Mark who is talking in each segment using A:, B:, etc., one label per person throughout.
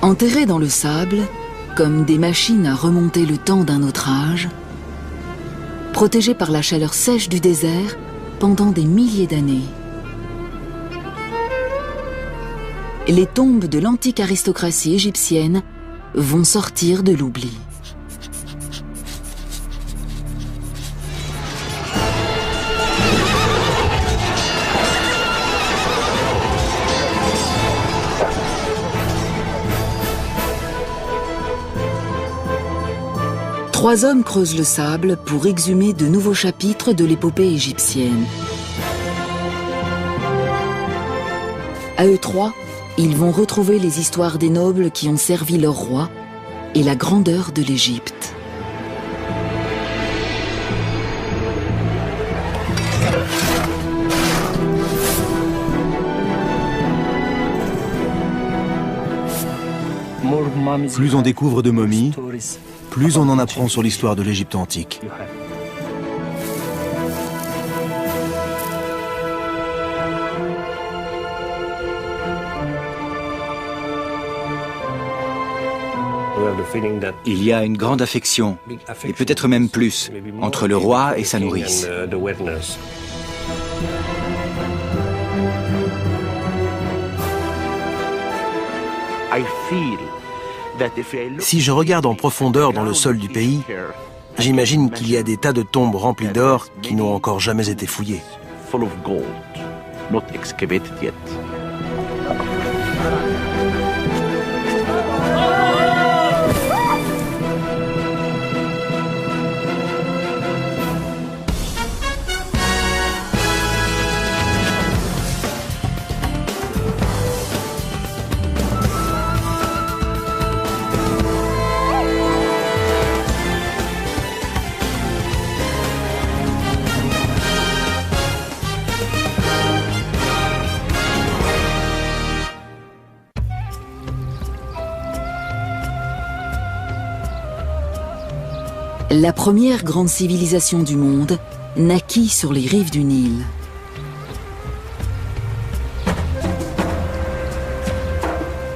A: Enterrés dans le sable, comme des machines à remonter le temps d'un autre âge, protégés par la chaleur sèche du désert pendant des milliers d'années. Les tombes de l'antique aristocratie égyptienne vont sortir de l'oubli. Trois hommes creusent le sable pour exhumer de nouveaux chapitres de l'épopée égyptienne. À eux trois, ils vont retrouver les histoires des nobles qui ont servi leur roi et la grandeur de l'Égypte.
B: Plus on découvre de momies, plus on en apprend sur l'histoire de l'Égypte antique.
C: Il y a une grande affection, et peut-être même plus, entre le roi et sa nourrice.
B: Si je regarde en profondeur dans le sol du pays, j'imagine qu'il y a des tas de tombes remplies d'or qui n'ont encore jamais été fouillées.
A: La première grande civilisation du monde naquit sur les rives du Nil.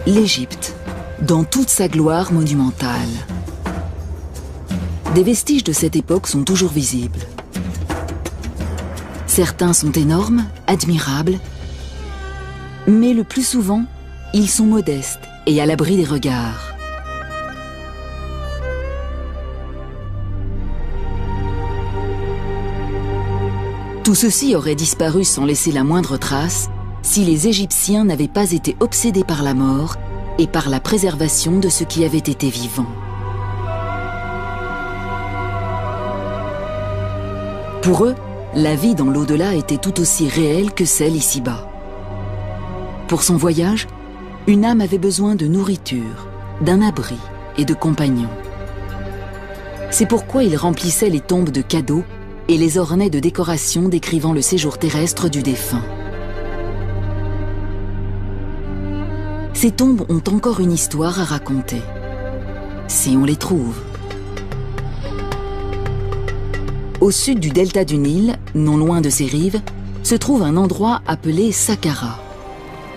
A: L'Égypte, dans toute sa gloire monumentale. Des vestiges de cette époque sont toujours visibles. Certains sont énormes, admirables, mais le plus souvent, ils sont modestes et à l'abri des regards. Tout ceci aurait disparu sans laisser la moindre trace si les Égyptiens n'avaient pas été obsédés par la mort et par la préservation de ce qui avait été vivant. Pour eux, la vie dans l'au-delà était tout aussi réelle que celle ici-bas. Pour son voyage, une âme avait besoin de nourriture, d'un abri et de compagnons. C'est pourquoi ils remplissaient les tombes de cadeaux et les ornaient de décorations décrivant le séjour terrestre du défunt. Ces tombes ont encore une histoire à raconter, si on les trouve. Au sud du delta du Nil, non loin de ses rives, se trouve un endroit appelé Saqqara.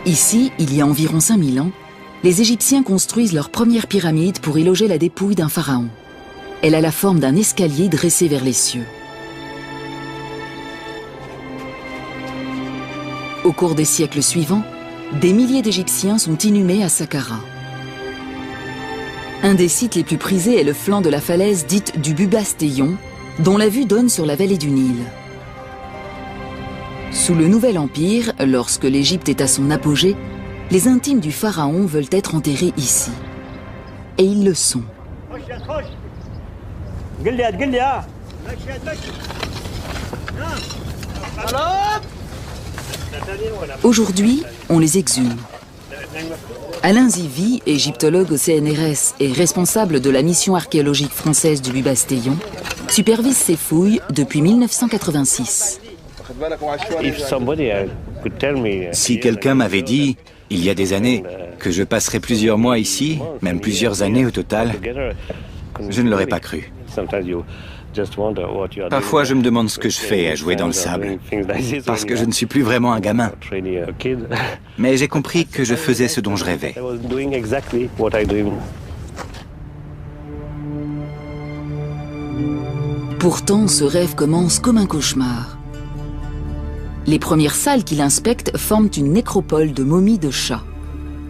A: Ici, il y a environ 5000 ans, les Égyptiens construisent leur première pyramide pour y loger la dépouille d'un pharaon. Elle a la forme d'un escalier dressé vers les cieux. Au cours des siècles suivants, des milliers d'Égyptiens sont inhumés à Saqqara. Un des sites les plus prisés est le flanc de la falaise dite du Bubastéon, dont la vue donne sur la vallée du Nil. Sous le Nouvel Empire, lorsque l'Égypte est à son apogée, les intimes du pharaon veulent être enterrés ici. Et ils le sont. Aujourd'hui, on les exhume. Alain Zivy, égyptologue au CNRS et responsable de la mission archéologique française du Bubastéon, supervise ces fouilles depuis 1986.
C: Si quelqu'un m'avait dit, il y a des années, que je passerais plusieurs mois ici, même plusieurs années au total, je ne l'aurais pas cru. Parfois, je me demande ce que je fais à jouer dans le sable, parce que je ne suis plus vraiment un gamin. Mais j'ai compris que je faisais ce dont je rêvais.
A: Pourtant, ce rêve commence comme un cauchemar. Les premières salles qu'il inspecte forment une nécropole de momies de chats.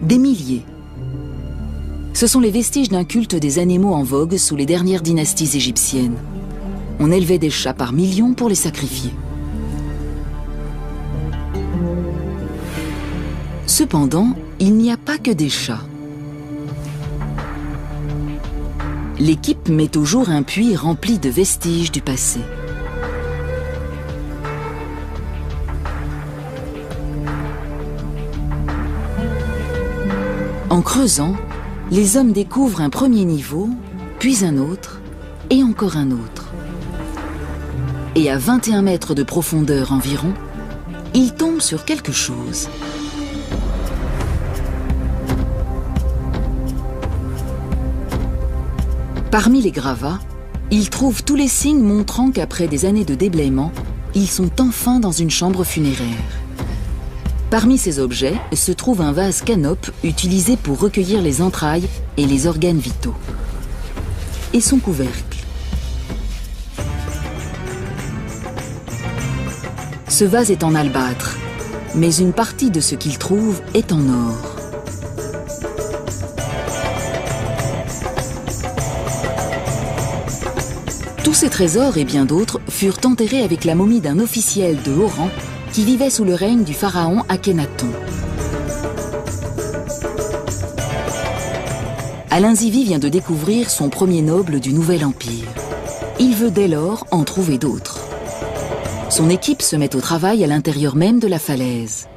A: Des milliers. Ce sont les vestiges d'un culte des animaux en vogue sous les dernières dynasties égyptiennes. On élevait des chats par millions pour les sacrifier. Cependant, il n'y a pas que des chats. L'équipe met au jour un puits rempli de vestiges du passé. En creusant, les hommes découvrent un premier niveau, puis un autre, et encore un autre. Et à 21 mètres de profondeur environ, ils tombent sur quelque chose. Parmi les gravats, ils trouvent tous les signes montrant qu'après des années de déblaiement, ils sont enfin dans une chambre funéraire. Parmi ces objets se trouve un vase canope utilisé pour recueillir les entrailles et les organes vitaux. Et son couvercle. Ce vase est en albâtre, mais une partie de ce qu'il trouve est en or. Tous ces trésors et bien d'autres furent enterrés avec la momie d'un officiel de haut rang qui vivait sous le règne du pharaon Akhenaton. Alain Zivie vient de découvrir son premier noble du Nouvel Empire. Il veut dès lors en trouver d'autres. Son équipe se met au travail à l'intérieur même de la falaise.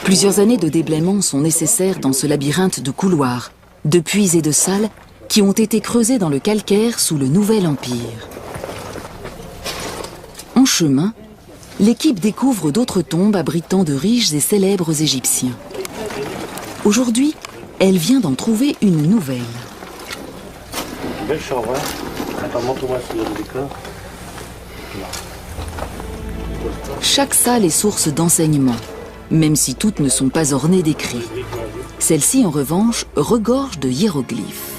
A: Plusieurs années de déblaiement sont nécessaires dans ce labyrinthe de couloirs, de puits et de salles qui ont été creusés dans le calcaire sous le Nouvel Empire. En chemin, l'équipe découvre d'autres tombes abritant de riches et célèbres Égyptiens. Aujourd'hui, elle vient d'en trouver une nouvelle. Chaque salle est source d'enseignement, même si toutes ne sont pas ornées d'écrits. Celle-ci, en revanche, regorge de hiéroglyphes.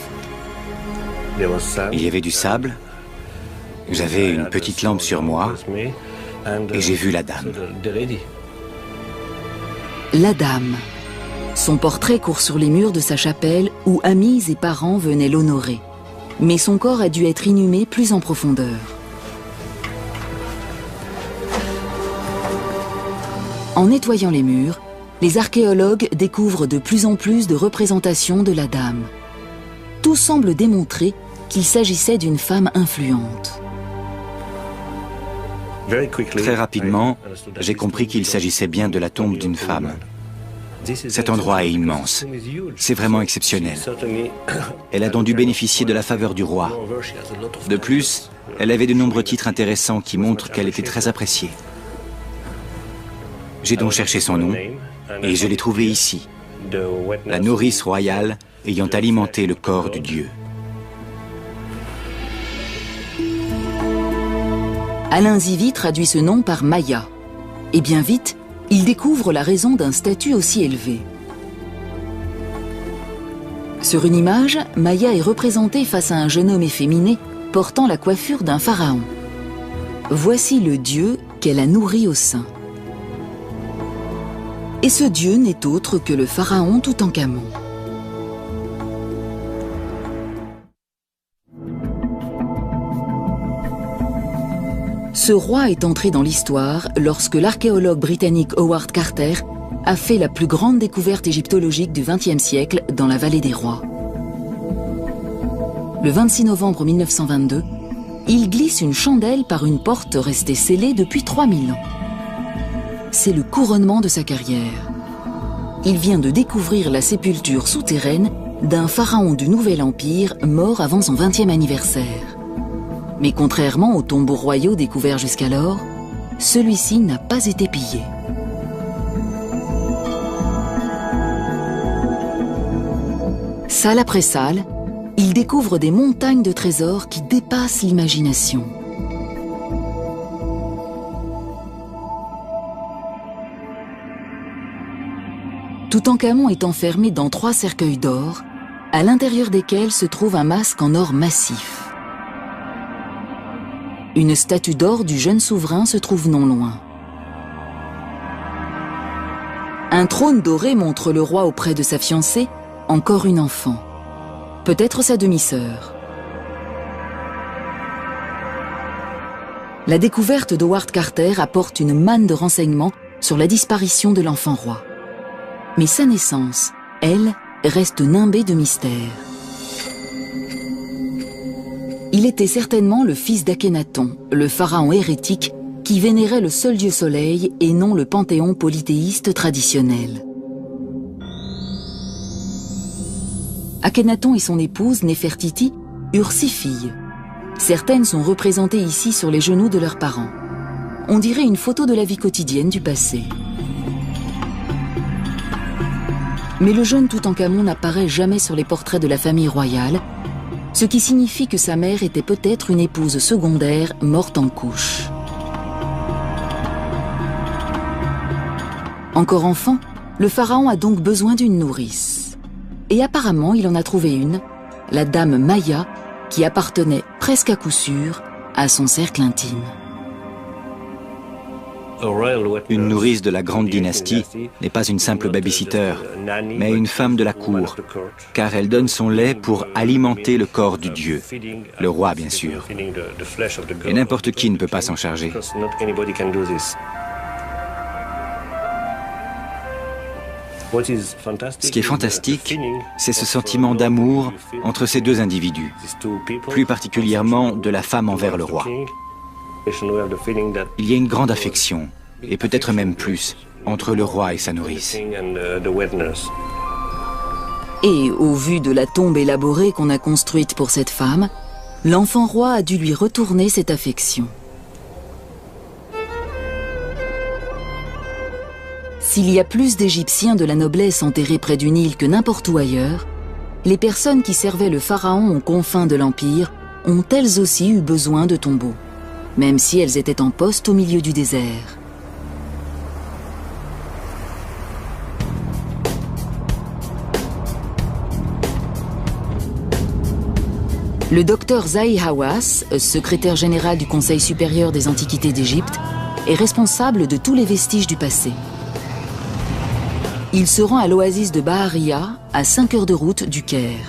C: Il y avait du sable, j'avais une petite lampe sur moi et j'ai vu la dame.
A: La dame. Son portrait court sur les murs de sa chapelle où amis et parents venaient l'honorer. Mais son corps a dû être inhumé plus en profondeur. En nettoyant les murs, les archéologues découvrent de plus en plus de représentations de la dame. Tout semble démontrer qu'il s'agissait d'une femme influente.
C: Très rapidement, j'ai compris qu'il s'agissait bien de la tombe d'une femme. Cet endroit est immense. C'est vraiment exceptionnel. Elle a donc dû bénéficier de la faveur du roi. De plus, elle avait de nombreux titres intéressants qui montrent qu'elle était très appréciée. J'ai donc cherché son nom et je l'ai trouvé ici. La nourrice royale ayant alimenté le corps du dieu.
A: Alain Zivie traduit ce nom par Maya. Et bien vite, il découvre la raison d'un statut aussi élevé. Sur une image, Maya est représentée face à un jeune homme efféminé portant la coiffure d'un pharaon. Voici le dieu qu'elle a nourri au sein. Et ce dieu n'est autre que le pharaon Toutankhamon. Ce roi est entré dans l'histoire lorsque l'archéologue britannique Howard Carter a fait la plus grande découverte égyptologique du XXe siècle dans la vallée des rois. Le 26 novembre 1922, il glisse une chandelle par une porte restée scellée depuis 3000 ans. C'est le couronnement de sa carrière. Il vient de découvrir la sépulture souterraine d'un pharaon du Nouvel Empire mort avant son 20e anniversaire. Mais contrairement aux tombeaux royaux découverts jusqu'alors, celui-ci n'a pas été pillé. Salle après salle, il découvre des montagnes de trésors qui dépassent l'imagination. Toutankhamon est enfermé dans 3 cercueils d'or, à l'intérieur desquels se trouve un masque en or massif. Une statue d'or du jeune souverain se trouve non loin. Un trône doré montre le roi auprès de sa fiancée, encore une enfant. Peut-être sa demi-sœur. La découverte d'Howard Carter apporte une manne de renseignements sur la disparition de l'enfant roi. Mais sa naissance, elle, reste nimbée de mystère. Il était certainement le fils d'Akhénaton, le pharaon hérétique qui vénérait le seul dieu soleil et non le panthéon polythéiste traditionnel. Akhénaton et son épouse, Néfertiti, eurent 6 filles. Certaines sont représentées ici sur les genoux de leurs parents. On dirait une photo de la vie quotidienne du passé. Mais le jeune Toutankhamon n'apparaît jamais sur les portraits de la famille royale, ce qui signifie que sa mère était peut-être une épouse secondaire morte en couche. Encore enfant, le pharaon a donc besoin d'une nourrice. Et apparemment, il en a trouvé une, la dame Maya, qui appartenait presque à coup sûr à son cercle intime.
C: Une nourrice de la grande dynastie n'est pas une simple babysitter, mais une femme de la cour, car elle donne son lait pour alimenter le corps du dieu, le roi bien sûr. Et n'importe qui ne peut pas s'en charger. Ce qui est fantastique, c'est ce sentiment d'amour entre ces 2 individus, plus particulièrement de la femme envers le roi. Il y a une grande affection, et peut-être même plus, entre le roi et sa nourrice.
A: Et au vu de la tombe élaborée qu'on a construite pour cette femme, l'enfant roi a dû lui retourner cette affection. S'il y a plus d'Égyptiens de la noblesse enterrés près du Nil que n'importe où ailleurs, les personnes qui servaient le pharaon aux confins de l'Empire ont elles aussi eu besoin de tombeaux, même si elles étaient en poste au milieu du désert. Le docteur Zahi Hawass, secrétaire général du Conseil supérieur des antiquités d'Égypte, est responsable de tous les vestiges du passé. Il se rend à l'oasis de Baharia, à 5 heures de route du Caire.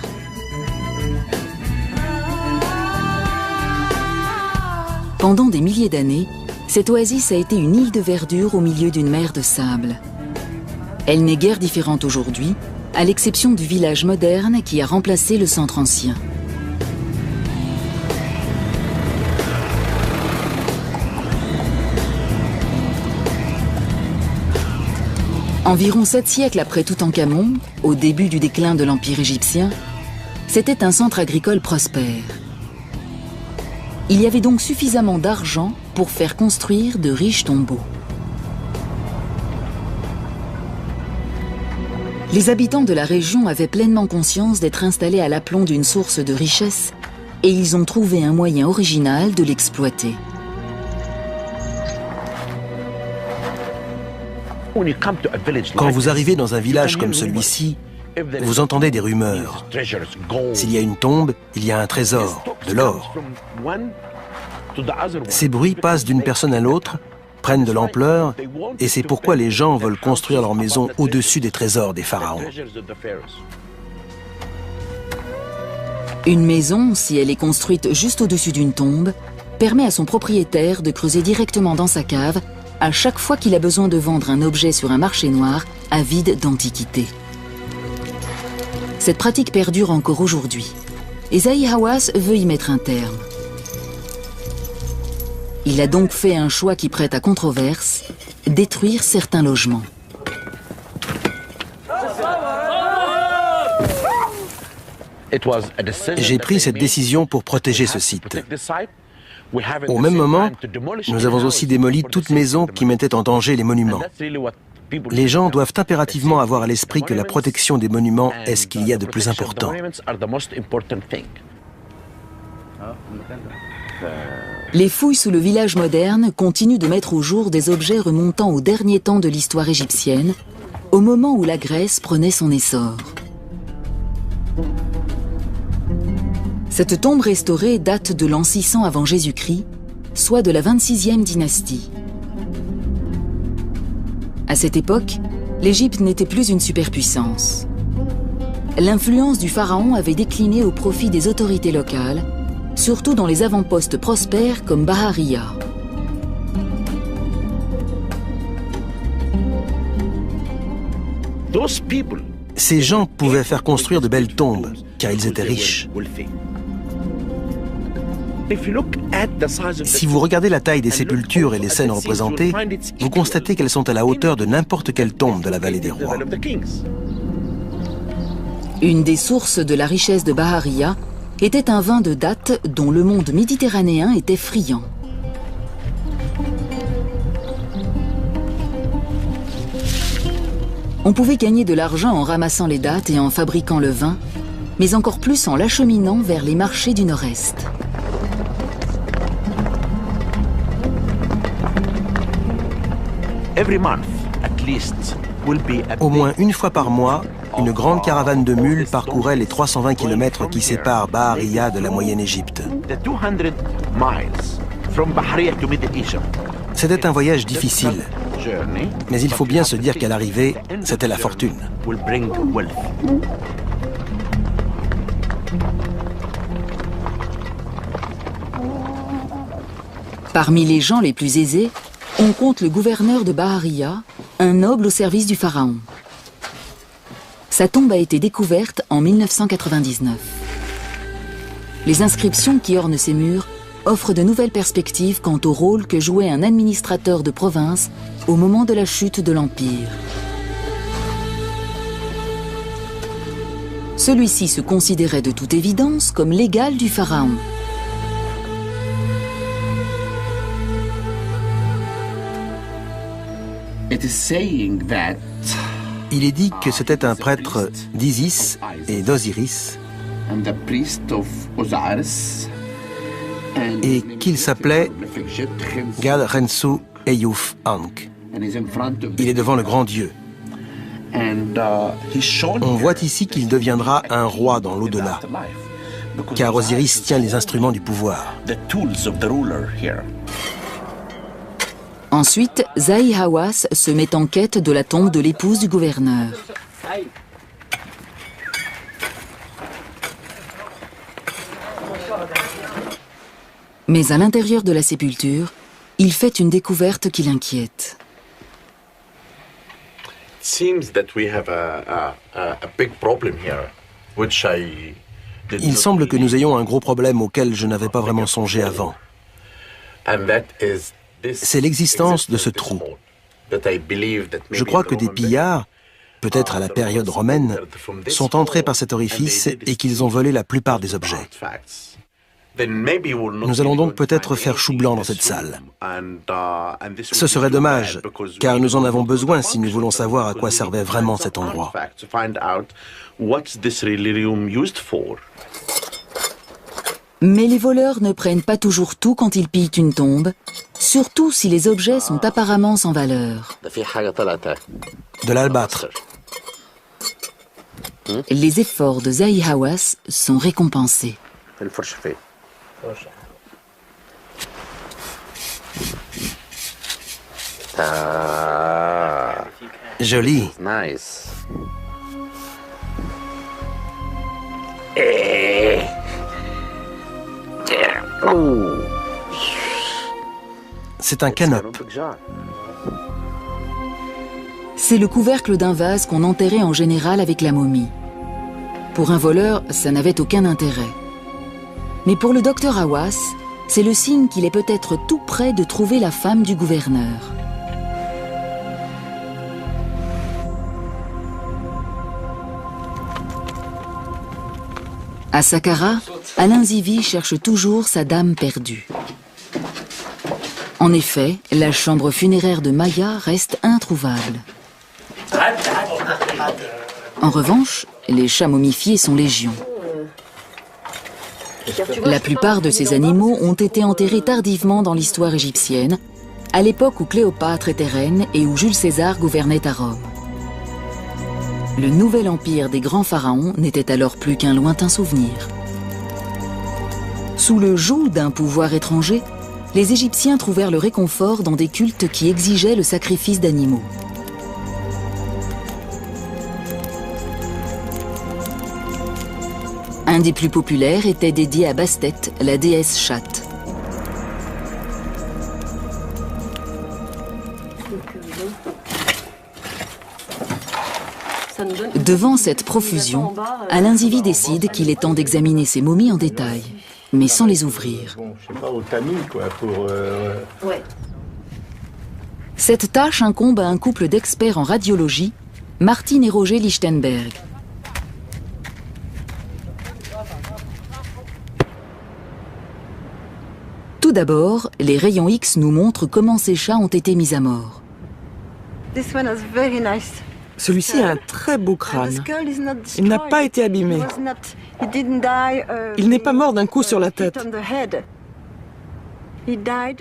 A: Pendant des milliers d'années, cette oasis a été une île de verdure au milieu d'une mer de sable. Elle n'est guère différente aujourd'hui, à l'exception du village moderne qui a remplacé le centre ancien. Environ 7 siècles après Toutankhamon, au début du déclin de l'Empire égyptien, c'était un centre agricole prospère. Il y avait donc suffisamment d'argent pour faire construire de riches tombeaux. Les habitants de la région avaient pleinement conscience d'être installés à l'aplomb d'une source de richesse et ils ont trouvé un moyen original de l'exploiter.
B: Quand vous arrivez dans un village comme celui-ci, vous entendez des rumeurs. S'il y a une tombe, il y a un trésor, de l'or. Ces bruits passent d'une personne à l'autre, prennent de l'ampleur, et c'est pourquoi les gens veulent construire leur maison au-dessus des trésors des pharaons.
A: Une maison, si elle est construite juste au-dessus d'une tombe, permet à son propriétaire de creuser directement dans sa cave à chaque fois qu'il a besoin de vendre un objet sur un marché noir avide d'antiquités. Cette pratique perdure encore aujourd'hui, et Zahi Hawass veut y mettre un terme. Il a donc fait un choix qui prête à controverse, détruire certains logements.
B: J'ai pris cette décision pour protéger ce site. Au même moment, nous avons aussi démoli toute maison qui mettait en danger les monuments. Les gens doivent impérativement avoir à l'esprit que la protection des monuments est ce qu'il y a de plus important.
A: Les fouilles sous le village moderne continuent de mettre au jour des objets remontant au dernier temps de l'histoire égyptienne, au moment où la Grèce prenait son essor. Cette tombe restaurée date de l'an 600 avant Jésus-Christ, soit de la 26e dynastie. À cette époque, l'Égypte n'était plus une superpuissance. L'influence du pharaon avait décliné au profit des autorités locales, surtout dans les avant-postes prospères comme Bahariya.
B: Ces gens pouvaient faire construire de belles tombes, car ils étaient riches. Si vous regardez la taille des sépultures et les scènes représentées, vous constatez qu'elles sont à la hauteur de n'importe quelle tombe de la vallée des rois.
A: Une des sources de la richesse de Bahariya était un vin de date dont le monde méditerranéen était friand. On pouvait gagner de l'argent en ramassant les dattes et en fabriquant le vin, mais encore plus en l'acheminant vers les marchés du Nord-Est.
B: Au moins une fois par mois, une grande caravane de mules parcourait les 320 km qui séparent Bahariya de la Moyenne-Égypte. C'était un voyage difficile, mais il faut bien se dire qu'à l'arrivée, c'était la fortune.
A: Parmi les gens les plus aisés, on compte le gouverneur de Bahariya, un noble au service du pharaon. Sa tombe a été découverte en 1999. Les inscriptions qui ornent ses murs offrent de nouvelles perspectives quant au rôle que jouait un administrateur de province au moment de la chute de l'Empire. Celui-ci se considérait de toute évidence comme l'égal du pharaon.
B: Il est dit que c'était un prêtre d'Isis et d'Osiris et qu'il s'appelait Gad Rensu Eyouf Ankh. Il est devant le grand Dieu. On voit ici qu'il deviendra un roi dans l'au-delà, car Osiris tient les instruments du pouvoir.
A: Ensuite, Zahi Hawass se met en quête de la tombe de l'épouse du gouverneur. Mais à l'intérieur de la sépulture, il fait une découverte qui l'inquiète.
B: Il semble que nous ayons un gros problème auquel je n'avais pas vraiment songé avant. C'est l'existence de ce trou. Je crois que des pillards, peut-être à la période romaine, sont entrés par cet orifice et qu'ils ont volé la plupart des objets. Nous allons donc peut-être faire chou blanc dans cette salle. Ce serait dommage, car nous en avons besoin si nous voulons savoir à quoi servait vraiment cet endroit.
A: Mais les voleurs ne prennent pas toujours tout quand ils pillent une tombe, surtout si les objets sont apparemment sans valeur.
B: De l'albâtre.
A: Les efforts de Zahi Hawass sont récompensés.
B: Joli. C'est un canope.
A: C'est le couvercle d'un vase qu'on enterrait en général avec la momie. Pour un voleur, ça n'avait aucun intérêt. Mais pour le docteur Hawass, c'est le signe qu'il est peut-être tout près de trouver la femme du gouverneur. À Saqqara, Alain Zivi cherche toujours sa dame perdue. En effet, la chambre funéraire de Maya reste introuvable. En revanche, les chats momifiés sont légion. La plupart de ces animaux ont été enterrés tardivement dans l'histoire égyptienne, à l'époque où Cléopâtre était reine et où Jules César gouvernait à Rome. Le nouvel empire des grands pharaons n'était alors plus qu'un lointain souvenir. Sous le joug d'un pouvoir étranger, les Égyptiens trouvèrent le réconfort dans des cultes qui exigeaient le sacrifice d'animaux. Un des plus populaires était dédié à Bastet, la déesse chatte. Devant cette profusion, Alain Zivy décide qu'il est temps d'examiner ces momies en détail, mais sans les ouvrir. Cette tâche incombe à un couple d'experts en radiologie, Martine et Roger Lichtenberg. Tout d'abord, les rayons X nous montrent comment ces chats ont été mis à mort.
D: Celui-ci a un très beau crâne. Il n'a pas été abîmé. Il n'est pas mort d'un coup sur la tête.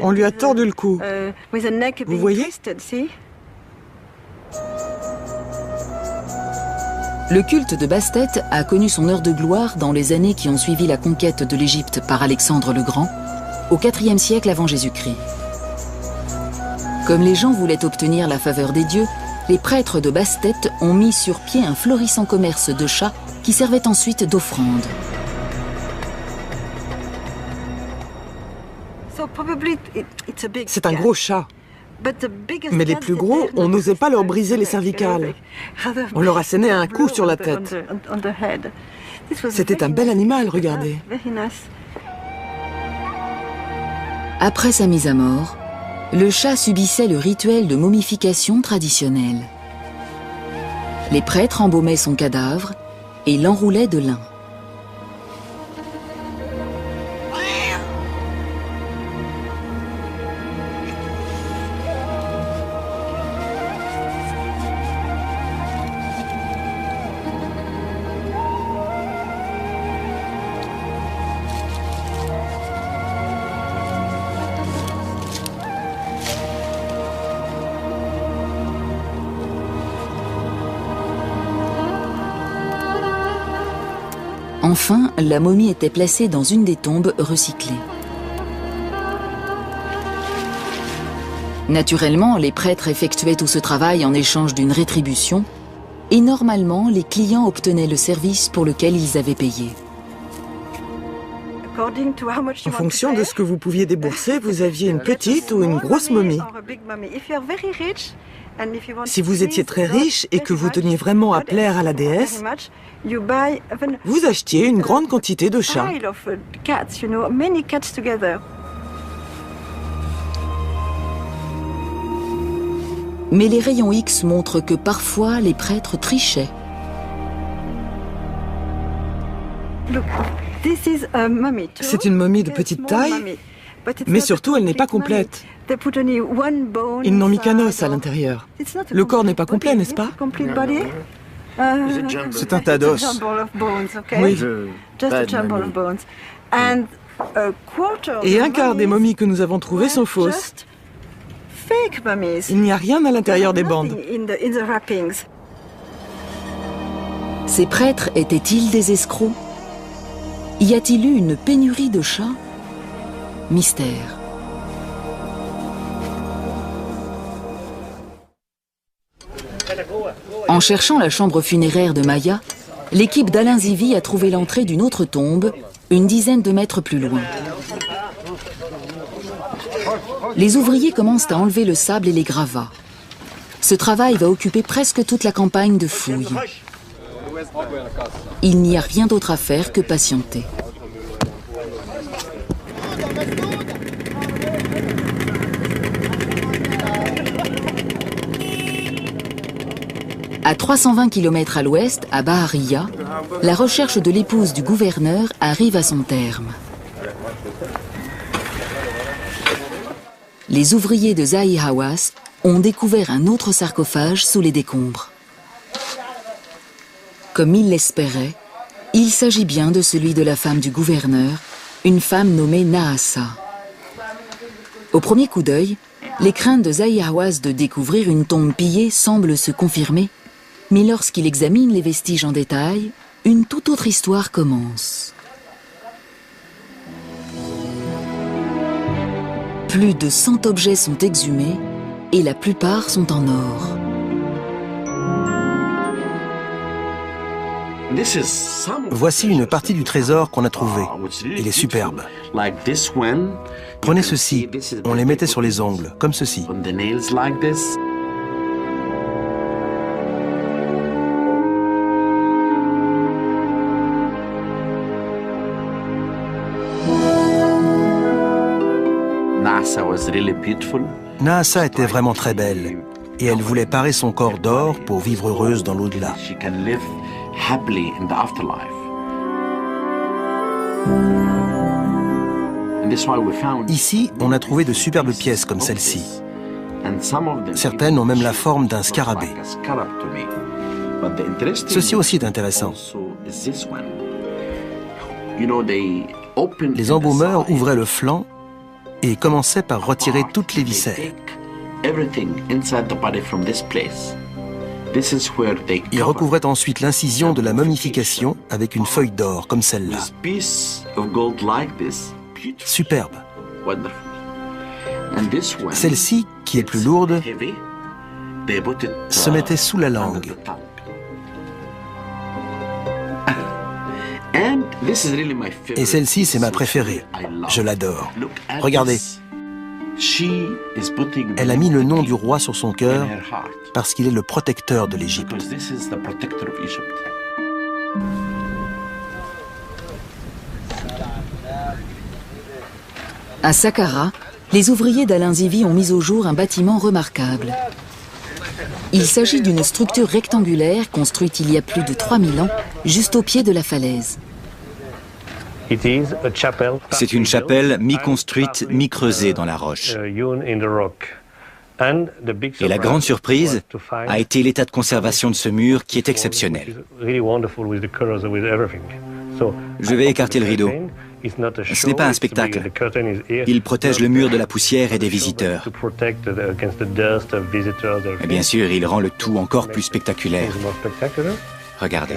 D: On lui a tordu le cou. Vous voyez ?
A: Le culte de Bastet a connu son heure de gloire dans les années qui ont suivi la conquête de l'Égypte par Alexandre le Grand, au IVe siècle avant Jésus-Christ. Comme les gens voulaient obtenir la faveur des dieux, les prêtres de Bastet ont mis sur pied un florissant commerce de chats qui servait ensuite d'offrande.
D: C'est un gros chat. Mais les plus gros, on n'osait pas leur briser les cervicales. On leur assénait un coup sur la tête. C'était un bel animal, regardez.
A: Après sa mise à mort, le chat subissait le rituel de momification traditionnel. Les prêtres embaumaient son cadavre et l'enroulaient de lin. Enfin, la momie était placée dans une des tombes recyclées. Naturellement, les prêtres effectuaient tout ce travail en échange d'une rétribution, et normalement, les clients obtenaient le service pour lequel ils avaient payé.
D: En fonction de ce que vous pouviez débourser, vous aviez une petite ou une grosse momie. Si vous étiez très riche et que vous teniez vraiment à plaire à la déesse, vous achetiez une grande quantité de chats.
A: Mais les rayons X montrent que parfois les prêtres trichaient.
D: C'est une momie de petite taille, mais surtout elle n'est pas complète. Ils n'ont mis qu'un os à l'intérieur. Le corps n'est pas complet, n'est-ce pas?
B: C'est un tas d'os.
D: Oui. Et un quart des momies que nous avons trouvées sont fausses. Il n'y a rien à l'intérieur des bandes.
A: Ces prêtres étaient-ils des escrocs? Y a-t-il eu une pénurie de chats? Mystère. En cherchant la chambre funéraire de Maya, l'équipe d'Alain Zivy a trouvé l'entrée d'une autre tombe, une dizaine de mètres plus loin. Les ouvriers commencent à enlever le sable et les gravats. Ce travail va occuper presque toute la campagne de fouilles. Il n'y a rien d'autre à faire que patienter. À 320 km à l'ouest, à Bahariya, la recherche de l'épouse du gouverneur arrive à son terme. Les ouvriers de Zahi Hawass ont découvert un autre sarcophage sous les décombres. Comme il l'espérait, il s'agit bien de celui de la femme du gouverneur, une femme nommée Nahassa. Au premier coup d'œil, les craintes de Zahi-Hawass de découvrir une tombe pillée semblent se confirmer, mais lorsqu'il examine les vestiges en détail, une toute autre histoire commence. Plus de 100 objets sont exhumés et la plupart sont en or.
B: Voici une partie du trésor qu'on a trouvé. Il est superbe. Prenez ceci, on les mettait sur les ongles, comme ceci. Nahassa était vraiment très belle et elle voulait parer son corps d'or pour vivre heureuse dans l'au-delà. Ici, on a trouvé de superbes pièces comme celle-ci. Certaines ont même la forme d'un scarabée. Ceci aussi est intéressant. Les embaumeurs ouvraient le flanc et commençaient par retirer toutes les viscères. Ils recouvraient ensuite l'incision de la momification avec une feuille d'or, comme celle-là. Superbe. Celle-ci, qui est plus lourde, se mettait sous la langue. Et celle-ci, c'est ma préférée. Je l'adore. Regardez. Elle a mis le nom du roi sur son cœur parce qu'il est le protecteur de l'Égypte.
A: À Saqqara, les ouvriers d'Alain Zivi ont mis au jour un bâtiment remarquable. Il s'agit d'une structure rectangulaire construite il y a plus de 3000 ans, juste au pied de la falaise.
C: C'est une chapelle mi-construite, mi-creusée dans la roche. Et la grande surprise a été l'état de conservation de ce mur qui est exceptionnel. Je vais écarter le rideau. Ce n'est pas un spectacle. Il protège le mur de la poussière et des visiteurs. Et bien sûr, il rend le tout encore plus spectaculaire. Regardez.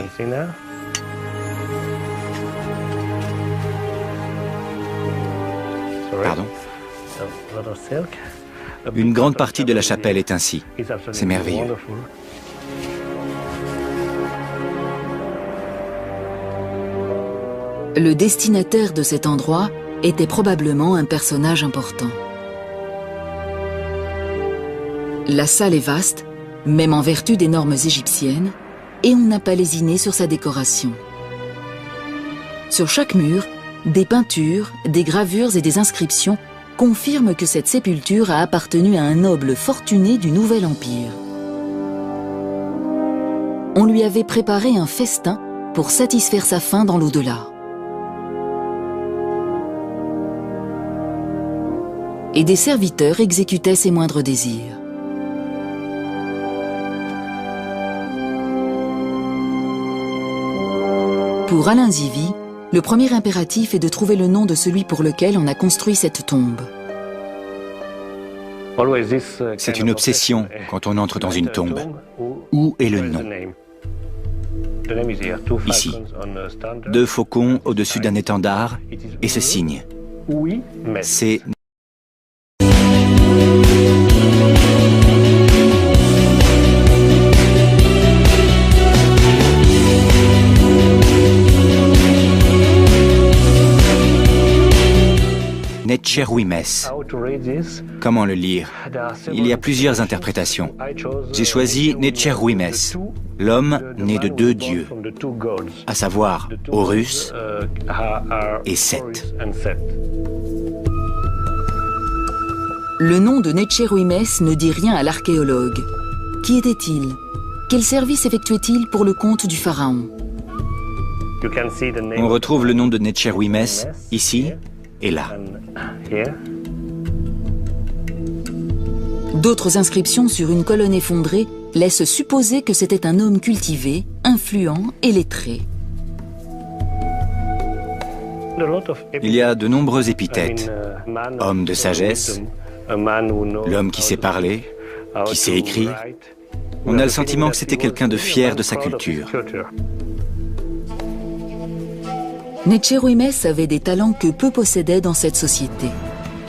C: Pardon? Une grande partie de la chapelle est ainsi. C'est merveilleux.
A: Le destinataire de cet endroit était probablement un personnage important. La salle est vaste, même en vertu des normes égyptiennes, et on n'a pas lésiné sur sa décoration. Sur chaque mur, des peintures, des gravures et des inscriptions confirment que cette sépulture a appartenu à un noble fortuné du Nouvel Empire. On lui avait préparé un festin pour satisfaire sa faim dans l'au-delà. Et des serviteurs exécutaient ses moindres désirs. Pour Alain Zivi, le premier impératif est de trouver le nom de celui pour lequel on a construit cette tombe.
C: C'est une obsession quand on entre dans une tombe. Où est le nom? Ici, 2 faucons au-dessus d'un étendard et ce signe. C'est... Netcherwimès. Comment le lire? Il y a plusieurs interprétations. J'ai choisi Netcherwimès, l'homme né de 2 dieux, à savoir Horus et Seth.
A: Le nom de Netcherwimès ne dit rien à l'archéologue. Qui était-il? Quel service effectuait-il pour le compte du pharaon?
C: On retrouve le nom de Netcherwimès ici et là.
A: D'autres inscriptions sur une colonne effondrée laissent supposer que c'était un homme cultivé, influent et lettré.
C: Il y a de nombreux épithètes. Homme de sagesse, l'homme qui sait parler, qui sait écrire. On a le sentiment que c'était quelqu'un de fier de sa culture.
A: Necheruimès avait des talents que peu possédaient dans cette société.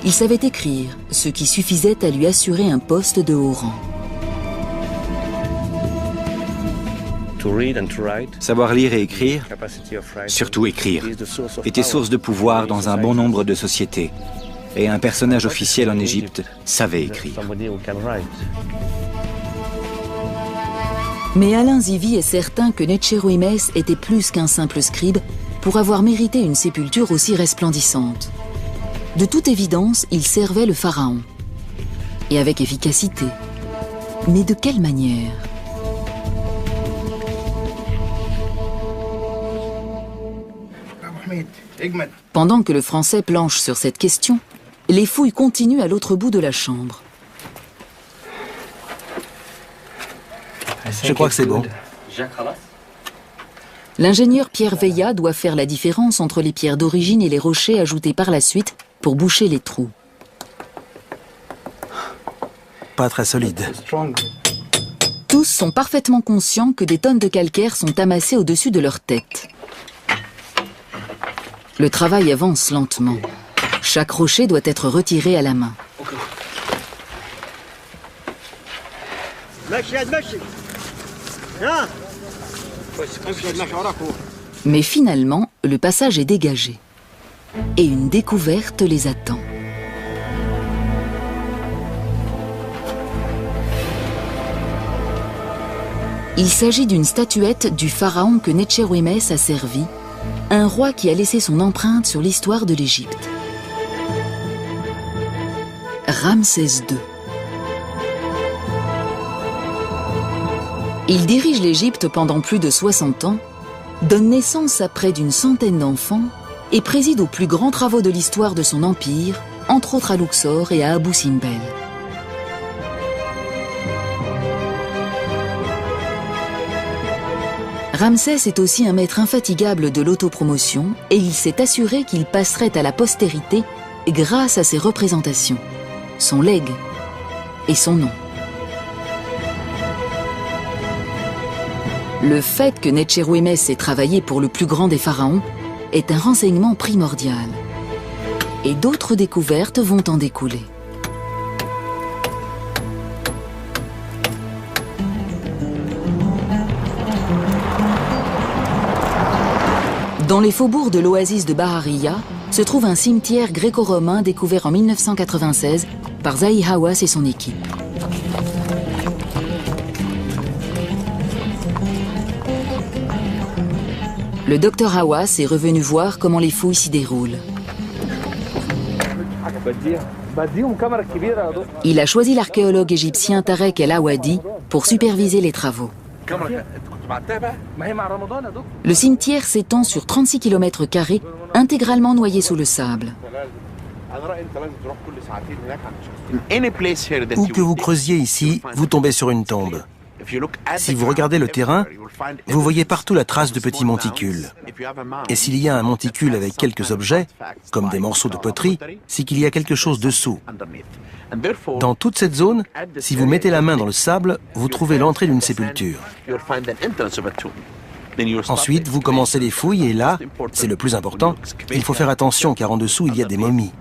A: Il savait écrire, ce qui suffisait à lui assurer un poste de haut rang.
C: Savoir lire et écrire, surtout écrire, était source de pouvoir dans un bon nombre de sociétés. Et un personnage officiel en Égypte savait écrire.
A: Mais Alain Zivi est certain que Necheruimès était plus qu'un simple scribe pour avoir mérité une sépulture aussi resplendissante. De toute évidence, il servait le pharaon. Et avec efficacité. Mais de quelle manière ? Pendant que le Français planche sur cette question, les fouilles continuent à l'autre bout de la chambre.
B: Je crois que c'est bon.
A: L'ingénieur Pierre Veillat doit faire la différence entre les pierres d'origine et les rochers ajoutés par la suite pour boucher les trous.
B: Pas très solide.
A: Tous sont parfaitement conscients que des tonnes de calcaire sont amassées au-dessus de leur tête. Le travail avance lentement. Chaque rocher doit être retiré à la main. Mais finalement, le passage est dégagé. Et une découverte les attend. Il s'agit d'une statuette du pharaon que Necheruimès a servi, un roi qui a laissé son empreinte sur l'histoire de l'Égypte. Ramsès II. Il dirige l'Égypte pendant plus de 60 ans, donne naissance à près d'une centaine d'enfants et préside aux plus grands travaux de l'histoire de son empire, entre autres à Luxor et à Abou Simbel. Ramsès est aussi un maître infatigable de l'autopromotion et il s'est assuré qu'il passerait à la postérité grâce à ses représentations, son legs et son nom. Le fait que Necheruimès ait travaillé pour le plus grand des pharaons est un renseignement primordial. Et d'autres découvertes vont en découler. Dans les faubourgs de l'oasis de Bahariya se trouve un cimetière gréco-romain découvert en 1996 par Zahi Hawass et son équipe. Le docteur Hawass est revenu voir comment les fouilles s'y déroulent. Il a choisi l'archéologue égyptien Tarek El Awadi pour superviser les travaux. Le cimetière s'étend sur 36 km², intégralement noyé sous le sable.
B: Où que vous creusiez ici, vous tombez sur une tombe. Si vous regardez le terrain, vous voyez partout la trace de petits monticules. Et s'il y a un monticule avec quelques objets, comme des morceaux de poterie, c'est qu'il y a quelque chose dessous. Dans toute cette zone, si vous mettez la main dans le sable, vous trouvez l'entrée d'une sépulture. Ensuite, vous commencez les fouilles et là, c'est le plus important, il faut faire attention car en dessous, il y a des momies.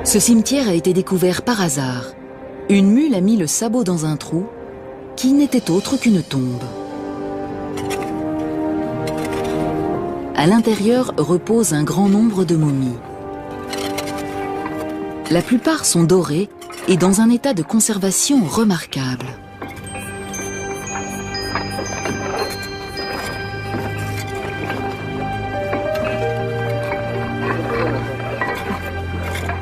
A: Ce cimetière a été découvert par hasard. Une mule a mis le sabot dans un trou qui n'était autre qu'une tombe. À l'intérieur repose un grand nombre de momies. La plupart sont dorées et dans un état de conservation remarquable.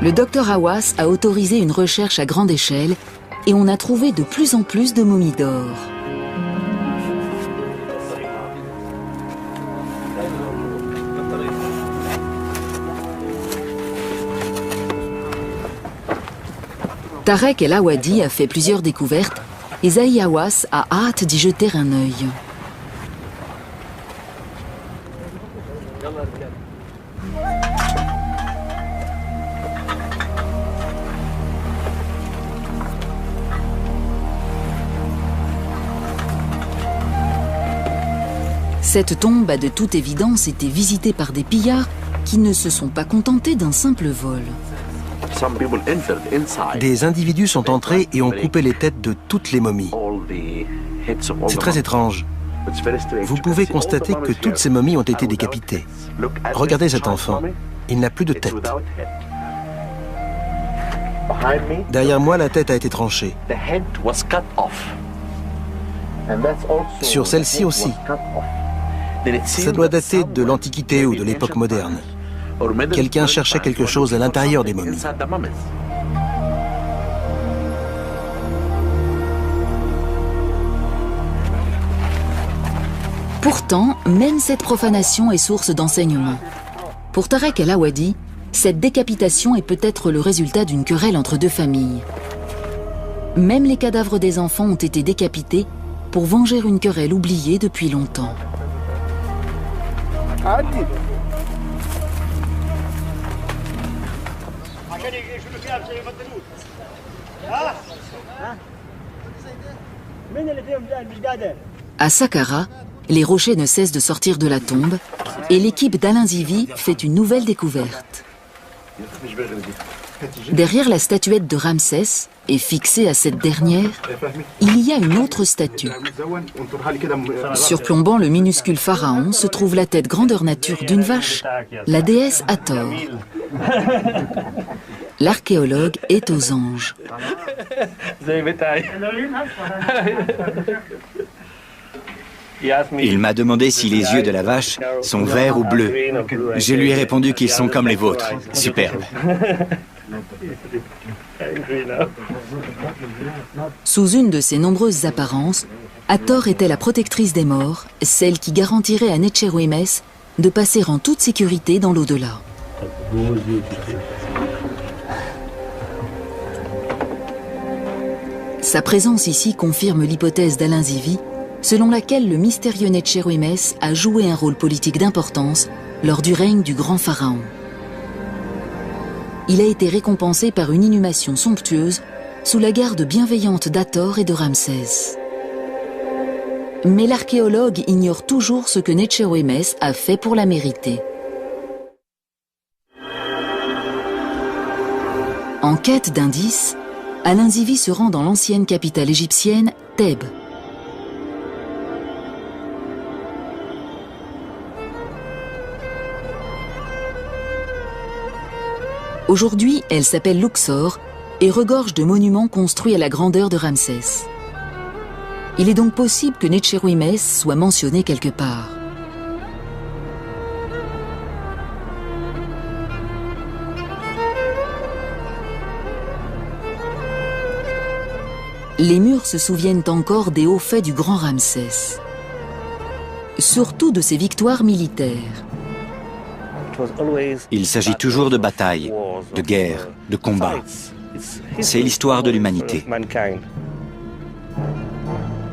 A: Le docteur Hawass a autorisé une recherche à grande échelle et on a trouvé de plus en plus de momies d'or. Tarek El Awadi a fait plusieurs découvertes et Zahi Hawass a hâte d'y jeter un œil. Cette tombe a de toute évidence été visitée par des pillards qui ne se sont pas contentés d'un simple vol.
B: Des individus sont entrés et ont coupé les têtes de toutes les momies. C'est très étrange. Vous pouvez constater que toutes ces momies ont été décapitées. Regardez cet enfant. Il n'a plus de tête. Derrière moi, la tête a été tranchée. Sur celle-ci aussi. Ça doit dater de l'Antiquité ou de l'époque moderne. Quelqu'un cherchait quelque chose à l'intérieur des momies.
A: Pourtant, même cette profanation est source d'enseignement. Pour Tarek El Awadi, cette décapitation est peut-être le résultat d'une querelle entre deux familles. Même les cadavres des enfants ont été décapités pour venger une querelle oubliée depuis longtemps. À Saqqara, les rochers ne cessent de sortir de la tombe et l'équipe d'Alain Zivi fait une nouvelle découverte. Derrière la statuette de Ramsès, et fixée à cette dernière, il y a une autre statue. Surplombant le minuscule pharaon se trouve la tête grandeur nature d'une vache, la déesse Hathor. L'archéologue est aux anges.
C: Il m'a demandé si les yeux de la vache sont verts ou bleus. Je lui ai répondu qu'ils sont comme les vôtres. Superbe.
A: Sous une de ses nombreuses apparences, Hathor était la protectrice des morts, celle qui garantirait à Netchérouémès de passer en toute sécurité dans l'au-delà. Sa présence ici confirme l'hypothèse d'Alain Zivi, selon laquelle le mystérieux Netchérouémès a joué un rôle politique d'importance lors du règne du grand pharaon. Il a été récompensé par une inhumation somptueuse sous la garde bienveillante d'Hathor et de Ramsès. Mais l'archéologue ignore toujours ce que Netchérouémès a fait pour la mériter. En quête d'indices, Alain Zivi se rend dans l'ancienne capitale égyptienne, Thèbes. Aujourd'hui, elle s'appelle Luxor et regorge de monuments construits à la grandeur de Ramsès. Il est donc possible que Netchérouémès soit mentionné quelque part. Les murs se souviennent encore des hauts faits du grand Ramsès, surtout de ses victoires militaires.
C: Il s'agit toujours de batailles, de guerres, de combats. C'est l'histoire de l'humanité.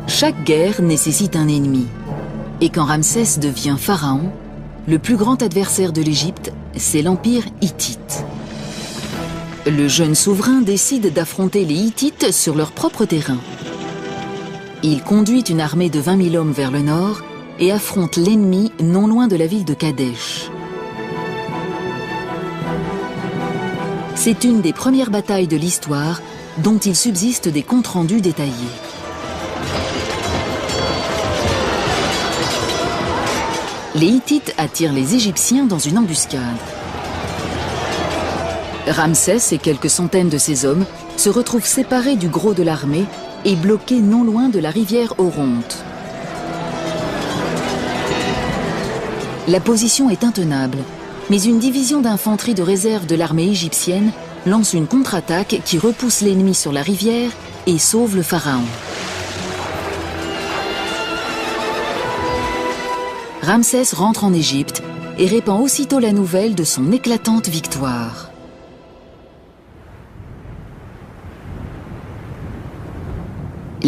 A: Chaque guerre nécessite un ennemi. Et quand Ramsès devient pharaon, le plus grand adversaire de l'Égypte, c'est l'empire hittite. Le jeune souverain décide d'affronter les Hittites sur leur propre terrain. Il conduit une armée de 20 000 hommes vers le nord et affronte l'ennemi non loin de la ville de Kadesh. C'est une des premières batailles de l'histoire dont il subsiste des comptes rendus détaillés. Les Hittites attirent les Égyptiens dans une embuscade. Ramsès et quelques centaines de ses hommes se retrouvent séparés du gros de l'armée et bloqués non loin de la rivière Oronte. La position est intenable, mais une division d'infanterie de réserve de l'armée égyptienne lance une contre-attaque qui repousse l'ennemi sur la rivière et sauve le pharaon. Ramsès rentre en Égypte et répand aussitôt la nouvelle de son éclatante victoire.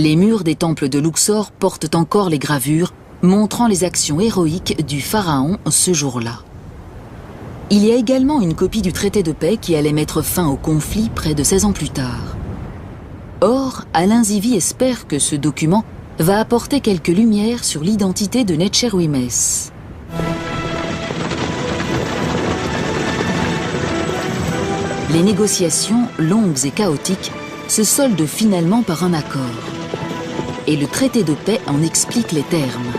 A: Les murs des temples de Luxor portent encore les gravures montrant les actions héroïques du pharaon ce jour-là. Il y a également une copie du traité de paix qui allait mettre fin au conflit près de 16 ans plus tard. Or, Alain Zivie espère que ce document va apporter quelques lumières sur l'identité de Necherwimès. Les négociations, longues et chaotiques, se soldent finalement par un accord. Et le traité de paix en explique les termes.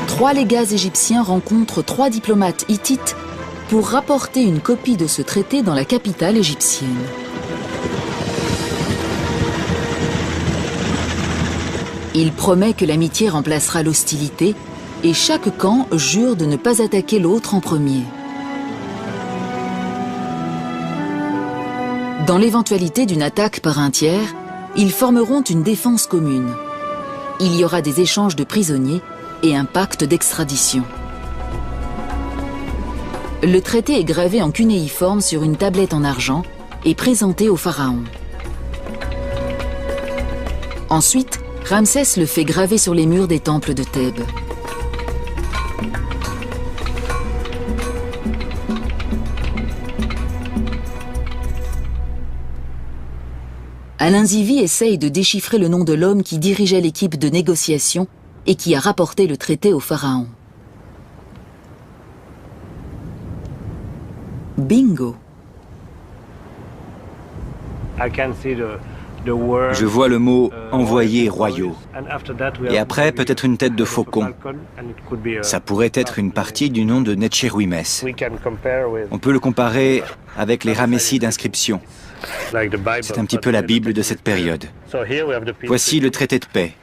A: 3 légats égyptiens rencontrent 3 diplomates hittites pour rapporter une copie de ce traité dans la capitale égyptienne. Il promet que l'amitié remplacera l'hostilité et chaque camp jure de ne pas attaquer l'autre en premier. Dans l'éventualité d'une attaque par un tiers, ils formeront une défense commune. Il y aura des échanges de prisonniers et un pacte d'extradition. Le traité est gravé en cunéiforme sur une tablette en argent et présenté au pharaon. Ensuite, Ramsès le fait graver sur les murs des temples de Thèbes. Alain Zivie essaye de déchiffrer le nom de l'homme qui dirigeait l'équipe de négociation et qui a rapporté le traité au pharaon. Bingo!
C: Je vois le mot « envoyés royaux ». Et après, peut-être une tête de faucon. Ça pourrait être une partie du nom de Necherwimès. On peut le comparer avec les Ramessis d'inscription. C'est un petit peu la Bible de cette période. Voici le traité de paix.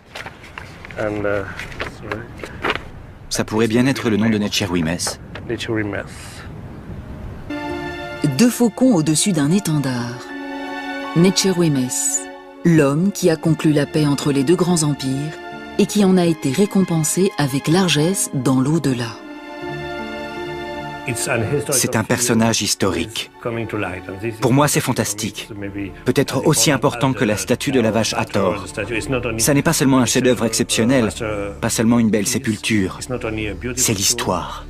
C: Ça pourrait bien être le nom de Necherwimès.
A: 2 faucons au-dessus d'un étendard. Necherwimès, l'homme qui a conclu la paix entre les 2 grands empires et qui en a été récompensé avec largesse dans l'au-delà.
C: C'est un personnage historique. Pour moi, c'est fantastique. Peut-être aussi important que la statue de la vache Hathor. Ça n'est pas seulement un chef-d'œuvre exceptionnel, pas seulement une belle sépulture. C'est l'histoire.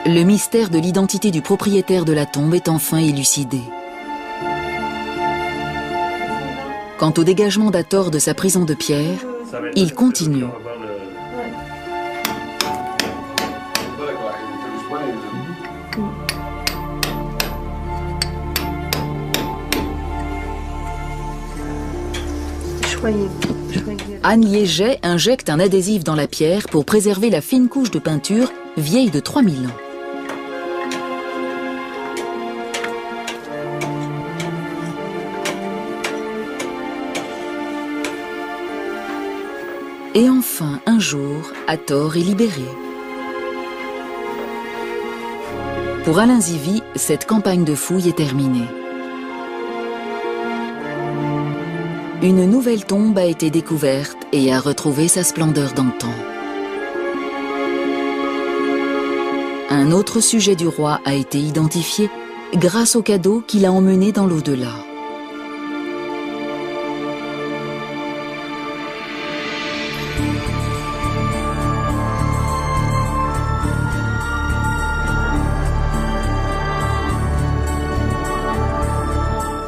A: Le mystère de l'identité du propriétaire de la tombe est enfin élucidé. Quant au dégagement d'Hathor de sa prison de pierre, il continue. Anne Liéget injecte un adhésif dans la pierre pour préserver la fine couche de peinture vieille de 3000 ans. Et enfin, un jour, Hathor est libéré. Pour Alain Zivie, cette campagne de fouilles est terminée. Une nouvelle tombe a été découverte et a retrouvé sa splendeur d'antan. Un autre sujet du roi a été identifié grâce au cadeau qu'il a emmené dans l'au-delà.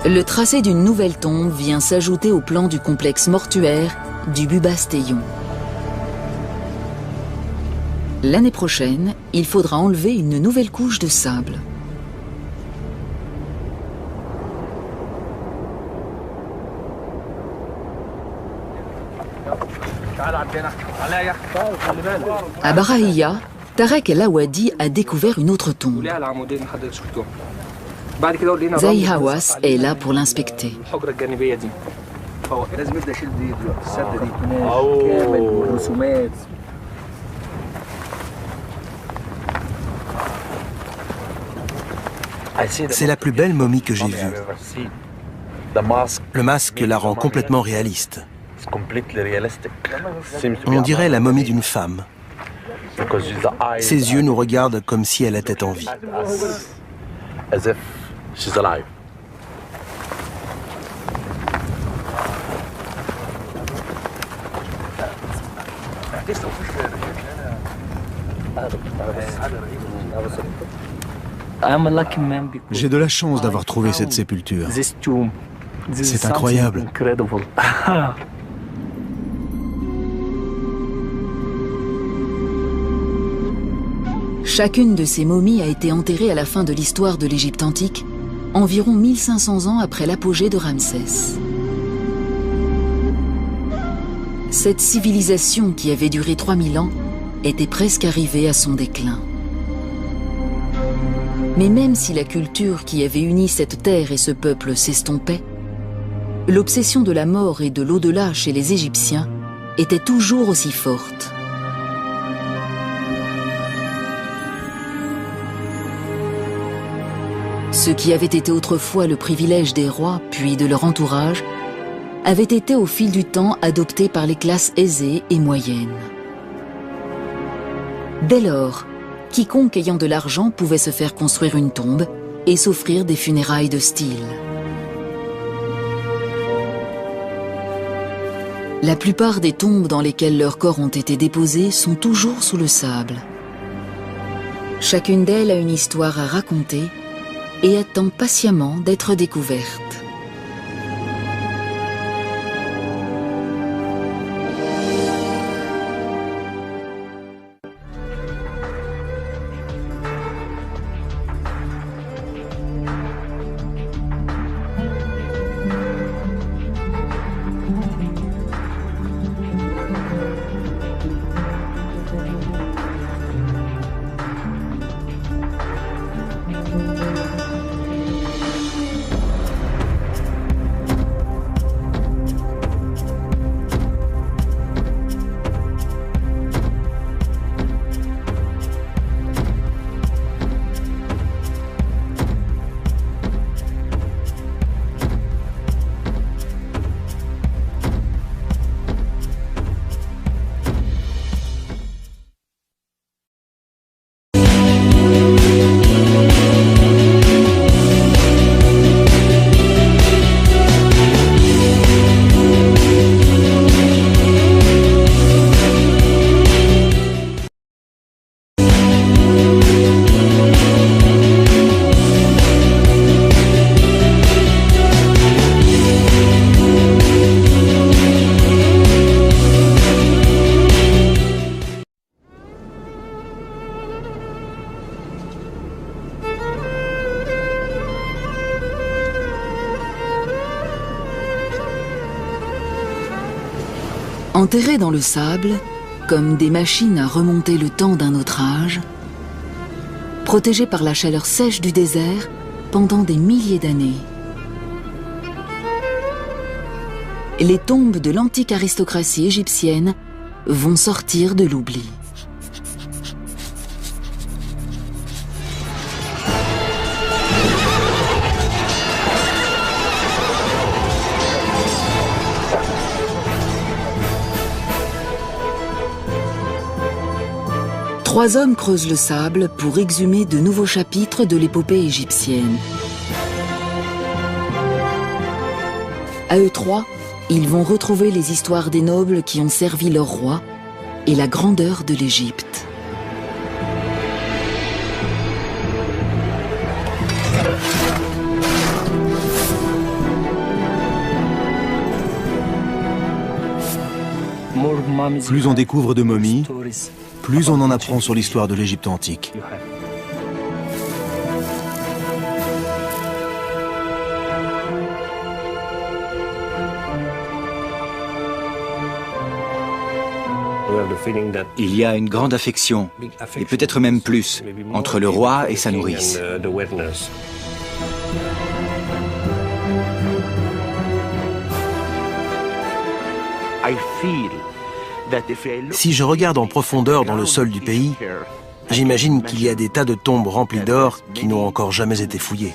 A: Le tracé d'une nouvelle tombe vient s'ajouter au plan du complexe mortuaire du Bubastéon. L'année prochaine, il faudra enlever une nouvelle couche de sable. À Barahia, Tarek El Awadi a découvert une autre tombe. Zahi Hawass est là pour l'inspecter.
B: C'est la plus belle momie que j'ai vue. Le masque la rend complètement réaliste. On dirait la momie d'une femme. Ses yeux nous regardent comme si elle était en vie.
E: as if she's alive.
B: J'ai de la chance d'avoir trouvé cette sépulture. C'est incroyable.
A: Chacune de ces momies a été enterrée à la fin de l'histoire de l'Égypte antique, environ 1500 ans après l'apogée de Ramsès. Cette civilisation qui avait duré 3000 ans était presque arrivée à son déclin. Mais même si la culture qui avait uni cette terre et ce peuple s'estompait, l'obsession de la mort et de l'au-delà chez les Égyptiens était toujours aussi forte. Ce qui avait été autrefois le privilège des rois, puis de leur entourage, avait été au fil du temps adopté par les classes aisées et moyennes. Dès lors, quiconque ayant de l'argent pouvait se faire construire une tombe et s'offrir des funérailles de style. La plupart des tombes dans lesquelles leurs corps ont été déposés sont toujours sous le sable. Chacune d'elles a une histoire à raconter et attend patiemment d'être découverte. Enterrés dans le sable, comme des machines à remonter le temps d'un autre âge, protégés par la chaleur sèche du désert pendant des milliers d'années. Les tombes de l'antique aristocratie égyptienne vont sortir de l'oubli. Trois hommes creusent le sable pour exhumer de nouveaux chapitres de l'épopée égyptienne. À eux trois, ils vont retrouver les histoires des nobles qui ont servi leur roi et la grandeur de l'Égypte.
B: Plus on découvre de momies, plus on en apprend sur l'histoire de l'Égypte antique.
C: Il y a une grande affection, et peut-être même plus, entre le roi et sa nourrice.
B: Si je regarde en profondeur dans le sol du pays, j'imagine qu'il y a des tas de tombes remplies d'or qui n'ont encore jamais été fouillées.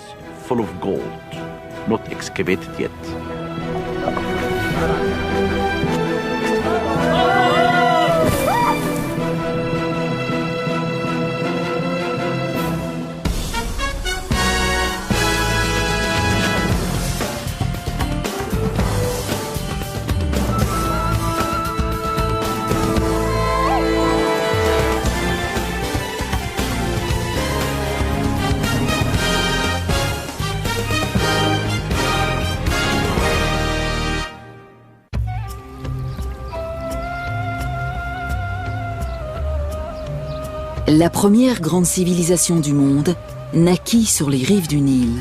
A: La première grande civilisation du monde naquit sur les rives du Nil.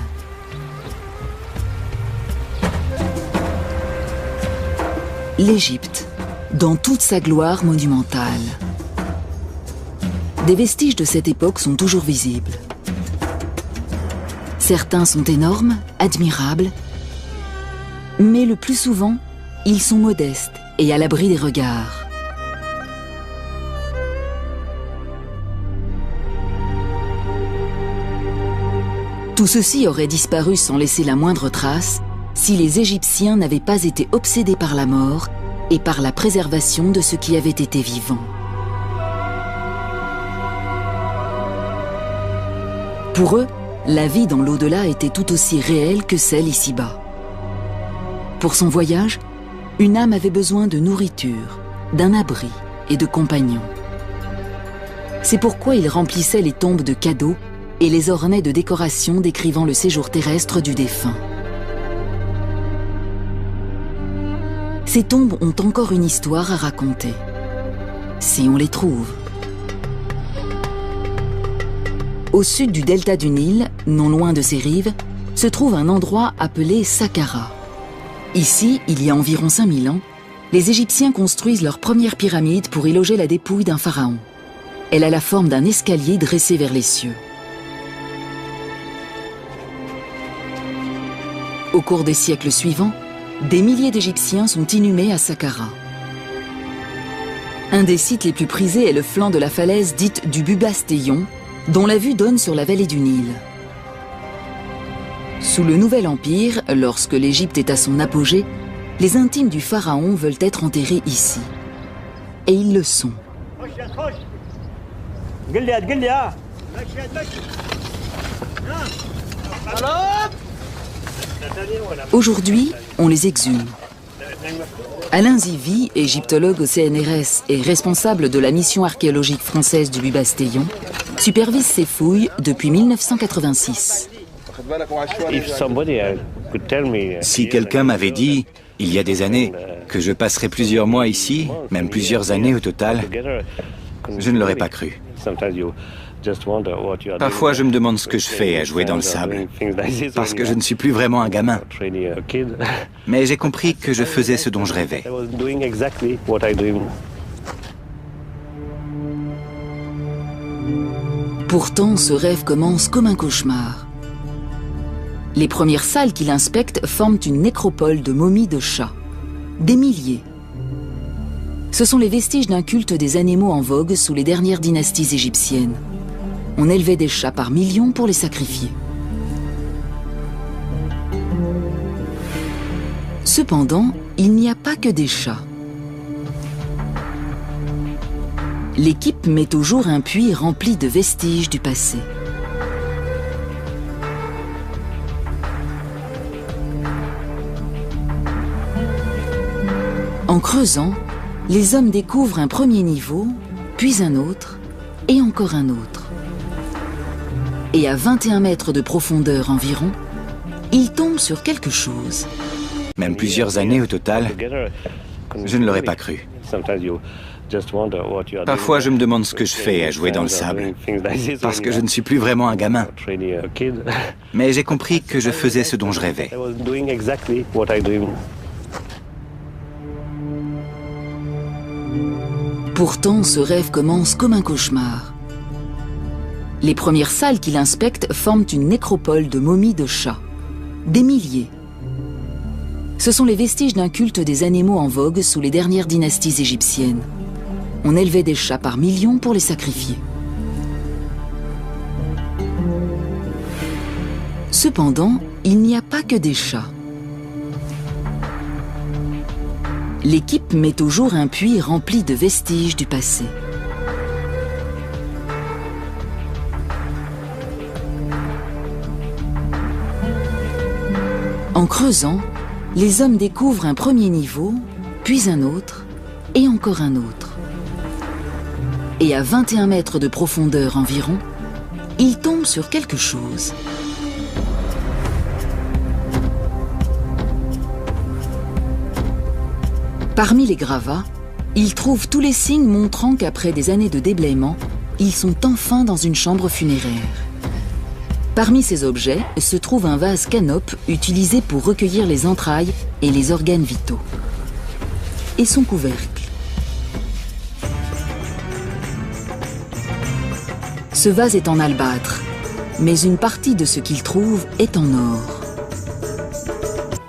A: L'Égypte, dans toute sa gloire monumentale. Des vestiges de cette époque sont toujours visibles. Certains sont énormes, admirables, mais le plus souvent, ils sont modestes et à l'abri des regards. Tout ceci aurait disparu sans laisser la moindre trace si les Égyptiens n'avaient pas été obsédés par la mort et par la préservation de ce qui avait été vivant. Pour eux, la vie dans l'au-delà était tout aussi réelle que celle ici-bas. Pour son voyage, une âme avait besoin de nourriture, d'un abri et de compagnons. C'est pourquoi il remplissait les tombes de cadeaux et les ornait de décorations décrivant le séjour terrestre du défunt. Ces tombes ont encore une histoire à raconter, si on les trouve. Au sud du delta du Nil, non loin de ses rives, se trouve un endroit appelé Saqqara. Ici, il y a environ 5000 ans, les Égyptiens construisent leur première pyramide pour y loger la dépouille d'un pharaon. Elle a la forme d'un escalier dressé vers les cieux. Au cours des siècles suivants, des milliers d'Égyptiens sont inhumés à Saqqara. Un des sites les plus prisés est le flanc de la falaise dite du Bubastéon, dont la vue donne sur la vallée du Nil. Sous le Nouvel Empire, lorsque l'Égypte est à son apogée, les intimes du pharaon veulent être enterrés ici. Et ils le sont. Aujourd'hui, on les exhume. Alain Zivy, égyptologue au CNRS et responsable de la mission archéologique française du Bubastéon, supervise ces fouilles depuis 1986.
C: Si quelqu'un m'avait dit, il y a des années, que je passerais plusieurs mois ici, même plusieurs années au total, je ne l'aurais pas cru. Parfois, je me demande ce que je fais à jouer dans le sable, parce que je ne suis plus vraiment un gamin. Mais j'ai compris que je faisais ce dont je rêvais.
A: Pourtant, ce rêve commence comme un cauchemar. Les premières salles qu'il inspecte forment une nécropole de momies de chats. Des milliers. Ce sont les vestiges d'un culte des animaux en vogue sous les dernières dynasties égyptiennes. On élevait des chats par millions pour les sacrifier. Cependant, il n'y a pas que des chats. L'équipe met au jour un puits rempli de vestiges du passé. En creusant, les hommes découvrent un premier niveau, puis un autre, et encore un autre. Et à 21 mètres de profondeur environ, ils tombent sur quelque chose.
C: Même plusieurs années au total, je ne l'aurais pas cru. Parfois, je me demande ce que je fais à jouer dans le sable, parce que je ne suis plus vraiment un gamin. Mais j'ai compris que je faisais ce dont je rêvais.
A: Pourtant, ce rêve commence comme un cauchemar. Les premières salles qu'il inspecte forment une nécropole de momies de chats. Des milliers. Ce sont les vestiges d'un culte des animaux en vogue sous les dernières dynasties égyptiennes. On élevait des chats par millions pour les sacrifier. Cependant, il n'y a pas que des chats. L'équipe met au jour un puits rempli de vestiges du passé. En creusant, les hommes découvrent un premier niveau, puis un autre, et encore un autre. Et à 21 mètres de profondeur environ, ils tombent sur quelque chose. Parmi les gravats, ils trouvent tous les signes montrant qu'après des années de déblaiement, ils sont enfin dans une chambre funéraire. Parmi ces objets se trouve un vase canope utilisé pour recueillir les entrailles et les organes vitaux. Et son couvercle. Ce vase est en albâtre, mais une partie de ce qu'il trouve est en or.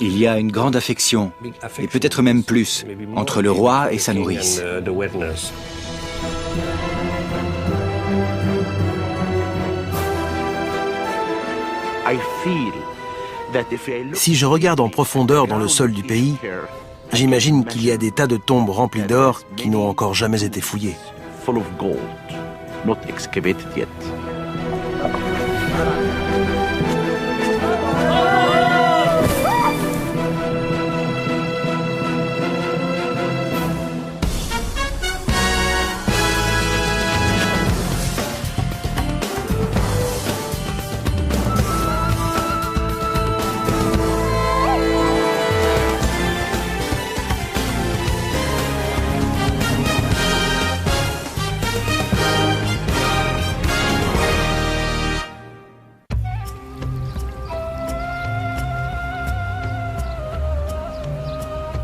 C: Il y a une grande affection, et peut-être même plus, entre le roi et sa nourrice.
B: Si je regarde en profondeur dans le sol du pays, j'imagine qu'il y a des tas de tombes remplies d'or qui n'ont encore jamais été fouillées.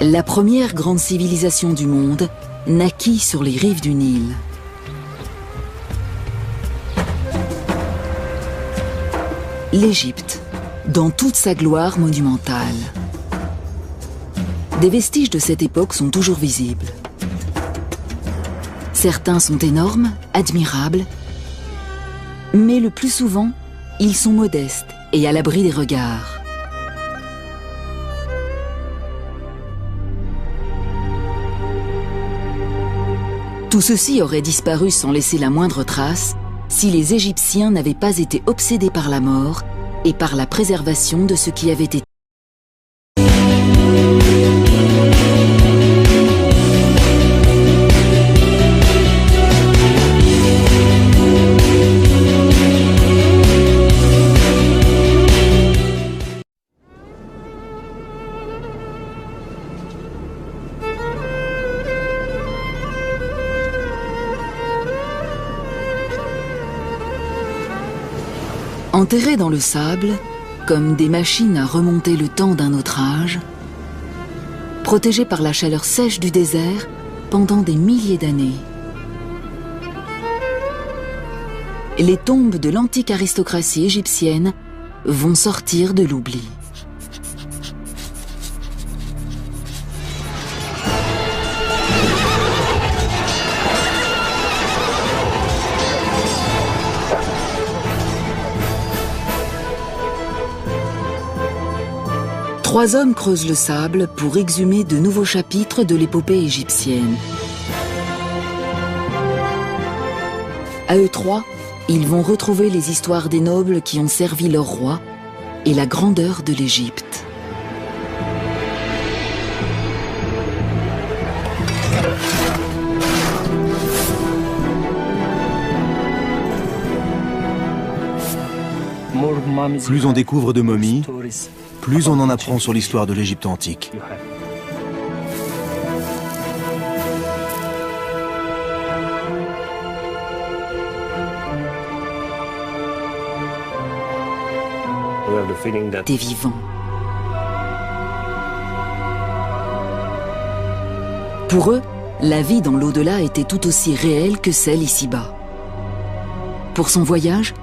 A: La première grande civilisation du monde naquit sur les rives du Nil. L'Égypte, dans toute sa gloire monumentale. Des vestiges de cette époque sont toujours visibles. Certains sont énormes, admirables, mais le plus souvent, ils sont modestes et à l'abri des regards. Tout ceci aurait disparu sans laisser la moindre trace si les Égyptiens n'avaient pas été obsédés par la mort et par la préservation de ce qui avait été. Enterrés dans le sable, comme des machines à remonter le temps d'un autre âge, protégés par la chaleur sèche du désert pendant des milliers d'années. Les tombes de l'antique aristocratie égyptienne vont sortir de l'oubli. Trois hommes creusent le sable pour exhumer de nouveaux chapitres de l'épopée égyptienne. À eux trois, ils vont retrouver les histoires des nobles qui ont servi leur roi et la grandeur de l'Égypte.
B: Plus on découvre de momies, plus on en apprend sur l'histoire de l'Égypte antique.
A: Des vivants. Pour eux, la vie dans l'au-delà était tout aussi réelle que celle ici-bas. Pour son voyage,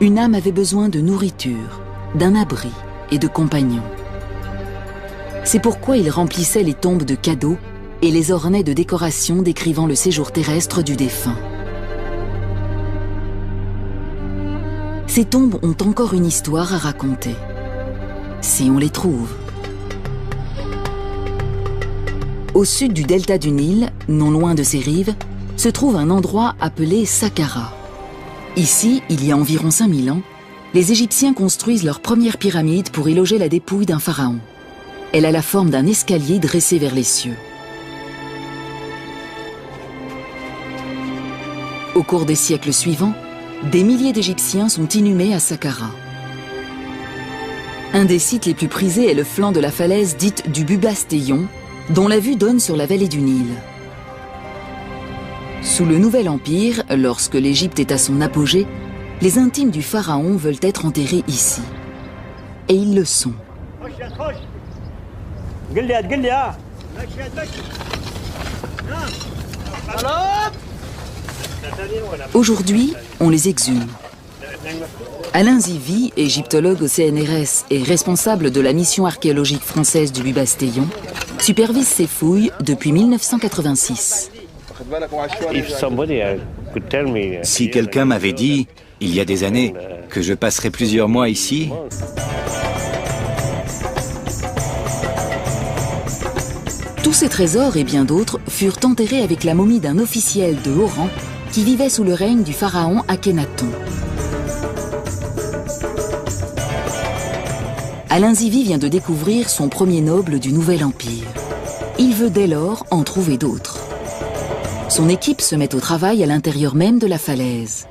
A: une âme avait besoin de nourriture, d'un abri et de compagnons. C'est pourquoi il remplissait les tombes de cadeaux et les ornait de décorations décrivant le séjour terrestre du défunt. Ces tombes ont encore une histoire à raconter, si on les trouve. Au sud du delta du Nil, non loin de ses rives, se trouve un endroit appelé Saqqara. Ici, il y a environ 5000 ans, les Égyptiens construisent leur première pyramide pour y loger la dépouille d'un pharaon. Elle a la forme d'un escalier dressé vers les cieux. Au cours des siècles suivants, des milliers d'Égyptiens sont inhumés à Saqqara. Un des sites les plus prisés est le flanc de la falaise dite du Bubastéon, dont la vue donne sur la vallée du Nil. Sous le Nouvel Empire, lorsque l'Égypte est à son apogée, les intimes du pharaon veulent être enterrés ici. Et ils le sont. Aujourd'hui, on les exhume. Alain Zivy, égyptologue au CNRS et responsable de la mission archéologique française du Bubastellon, supervise ces fouilles depuis 1986.
C: Si quelqu'un m'avait dit, il y a des années, que je passerais plusieurs mois ici,
A: tous ces trésors et bien d'autres furent enterrés avec la momie d'un officiel de haut rang qui vivait sous le règne du pharaon Akhenaton. Alain Zivy vient de découvrir son premier noble du Nouvel Empire. Il veut dès lors en trouver d'autres. Son équipe se met au travail à l'intérieur même de la falaise.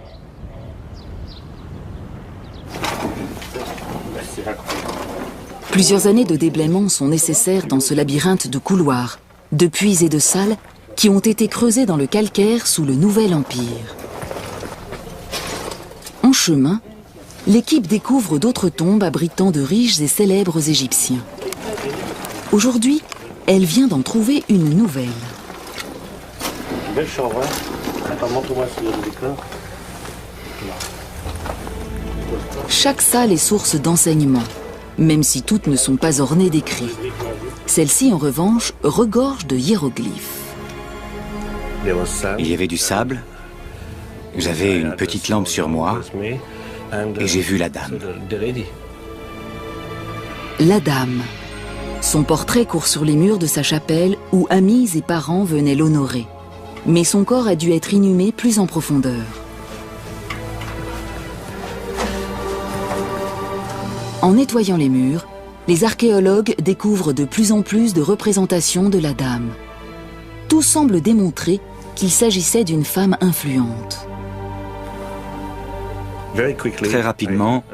A: Plusieurs années de déblaiement sont nécessaires dans ce labyrinthe de couloirs, de puits et de salles qui ont été creusés dans le calcaire sous le Nouvel Empire. En chemin, l'équipe découvre d'autres tombes abritant de riches et célèbres Égyptiens. Aujourd'hui, elle vient d'en trouver une nouvelle. Chaque salle est source d'enseignement, même si toutes ne sont pas ornées d'écrits. Celle-ci, en revanche, regorge de hiéroglyphes.
C: il y avait du sable, j'avais une petite lampe sur moi, et j'ai vu la dame.
A: La dame. Son portrait court sur les murs de sa chapelle où amis et parents venaient l'honorer. Mais son corps a dû être inhumé plus en profondeur. En nettoyant les murs, les archéologues découvrent de plus en plus de représentations de la dame. Tout semble démontrer qu'il s'agissait d'une femme influente.
C: Très rapidement,